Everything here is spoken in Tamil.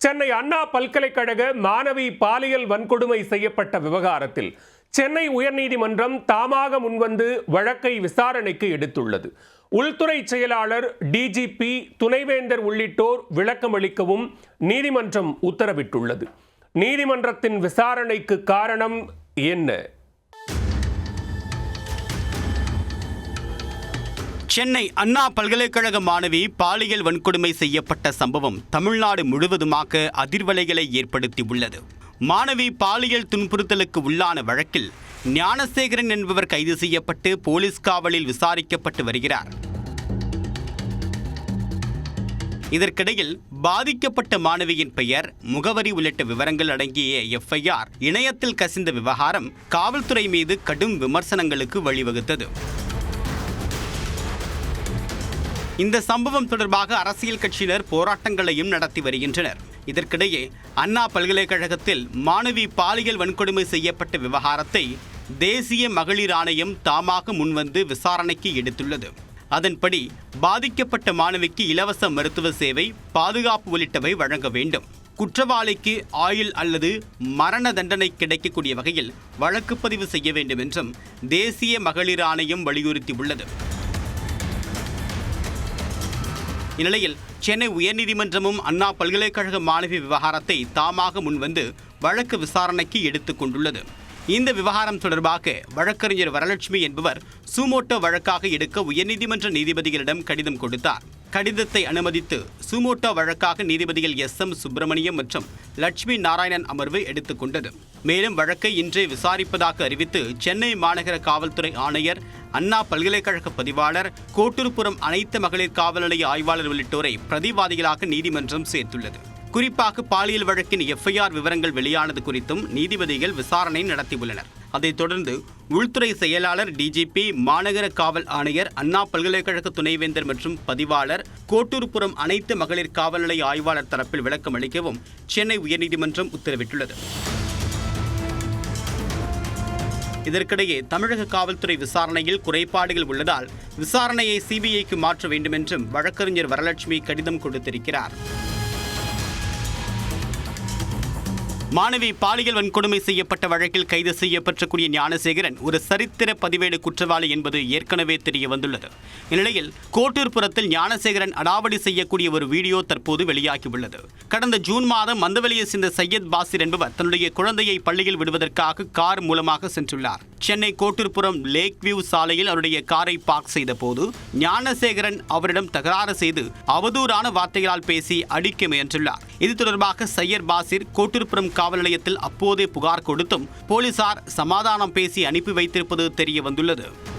சென்னை அண்ணா பல்கலைக்கழக மாணவி பாலியல் வன்கொடுமை செய்யப்பட்ட விவகாரத்தில் சென்னை உயர்நீதிமன்றம் தாமாக முன்வந்து வழக்கை விசாரணைக்கு எடுத்துள்ளது. உள்துறை செயலாளர், டிஜிபி, துணைவேந்தர் உள்ளிட்டோர் விளக்கமளிக்கவும் நீதிமன்றம் உத்தரவிட்டுள்ளது. நீதிமன்றத்தின் விசாரணைக்கு காரணம் என்ன? சென்னை அண்ணா பல்கலைக்கழக மாணவி பாலியல் வன்கொடுமை செய்யப்பட்ட சம்பவம் தமிழ்நாடு முழுவதுமாக அதிர்வலைகளை ஏற்படுத்தியுள்ளது. மாணவி பாலியல் துன்புறுத்தலுக்கு உள்ளான வழக்கில் ஞானசேகரன் என்பவர் கைது செய்யப்பட்டு போலீஸ் காவலில் விசாரிக்கப்பட்டு வருகிறார். இதற்கிடையில் பாதிக்கப்பட்ட மாணவியின் பெயர், முகவரி உள்ளிட்ட விவரங்கள் அடங்கிய எஃப்ஐஆர் இணையத்தில் கசிந்த விவகாரம் காவல்துறை மீது கடும் விமர்சனங்களுக்கு வழிவகுத்தது. இந்த சம்பவம் தொடர்பாக அரசியல் கட்சியினர் போராட்டங்களையும் நடத்தி வருகின்றனர். இதற்கிடையே அண்ணா பல்கலைக்கழகத்தில் மாணவி பாலியல் வன்கொடுமை செய்யப்பட்ட விவகாரத்தை தேசிய மகளிர் ஆணையம் தாமாக முன்வந்து விசாரணைக்கு எடுத்துள்ளது. அதன்படி பாதிக்கப்பட்ட மாணவிக்கு இலவச மருத்துவ சேவை, பாதுகாப்பு உள்ளிட்டவை வழங்க வேண்டும். குற்றவாளிக்கு ஆயுள் அல்லது மரண தண்டனை கிடைக்கக்கூடிய வகையில் வழக்கு பதிவு செய்ய வேண்டும் என்றும் தேசிய மகளிர் ஆணையம் வலியுறுத்தியுள்ளது. இந்நிலையில் சென்னை உயர்நீதிமன்றமும் அண்ணா பல்கலைக்கழக மாணவி விவகாரத்தை தாமாக முன்வந்து வழக்கு விசாரணைக்கு எடுத்துக் கொண்டுள்ளது. இந்த விவகாரம் தொடர்பாக வழக்கறிஞர் வரலட்சுமி என்பவர் சூமோட்டோ வழக்காக எடுக்க உயர்நீதிமன்ற நீதிபதிகளிடம் கடிதம் கொடுத்தார். கடிதத்தை அனுமதித்து சூமோட்டோ வழக்காக நீதிபதிகள் SM சுப்பிரமணியம் மற்றும் லட்சுமி நாராயணன் அமர்வு எடுத்துக்கொண்டது. மேலும் வழக்கை இன்றே விசாரிப்பதாக அறிவித்து சென்னை மாநகர காவல்துறை ஆணையர், அண்ணா பல்கலைக்கழக பதிவாளர், கோட்டூர்புரம் அனைத்து மகளிர் காவல் நிலைய ஆய்வாளர் உள்ளிட்டோரை பிரதிவாதிகளாக நீதிமன்றம் சேர்த்துள்ளது. குறிப்பாக பாலியல் வழக்கின் FIR விவரங்கள் வெளியானது குறித்தும் நீதிபதிகள் விசாரணை நடத்தியுள்ளனர். அதைத் தொடர்ந்து உள்துறை செயலாளர், டிஜிபி, மாநகர காவல் ஆணையர், அண்ணா பல்கலைக்கழக துணைவேந்தர் மற்றும் பதிவாளர், கோட்டூர்புரம் அனைத்து மகளிர் காவல் நிலைய ஆய்வாளர் தரப்பில் விளக்கம் அளிக்கவும் சென்னை உயர்நீதிமன்றம் உத்தரவிட்டுள்ளது. இதற்கிடையே தமிழக காவல்துறை விசாரணையில் குறைபாடுகள் உள்ளதால் விசாரணையை CBIக்கு மாற்ற வேண்டும் என்றும் வழக்கறிஞர் வரலட்சுமி கடிதம் கொடுத்திருக்கிறார். மாணவி பாலியல் வன்கொடுமை செய்யப்பட்ட வழக்கில் கைது செய்யப்பட்டக்கூடிய ஞானசேகரன் ஒரு சரித்திர பதிவேடு குற்றவாளி என்பது ஏற்கனவே தெரிய வந்துள்ளது. இந்நிலையில் கோட்டூர்புரத்தில் ஞானசேகரன் அடாவடி செய்யக்கூடிய ஒரு வீடியோ தற்போது வெளியாகியுள்ளது. கடந்த ஜூன் மாதம் மந்தவெளியை சேர்ந்த சையத் பாசிர் என்பவர் தன்னுடைய குழந்தையை பள்ளியில் விடுவதற்காக கார் மூலமாக சென்றுள்ளார். சென்னை கோட்டூர்புரம் லேக் வியூ சாலையில் அவருடைய காரை பார்க் செய்த போது ஞானசேகரன் அவரிடம் தகராறு செய்து அவதூறான வார்த்தைகளால் பேசி அடிக்க முயன்றுள்ளார். இது தொடர்பாக சையத் பாசிர் கோட்டூர்புரம் காவல் நிலையத்தில் அப்போதே புகார் கொடுத்தும் போலீசார் சமாதானம் பேசி அனுப்பி வைத்திருப்பது தெரிய வந்துள்ளது.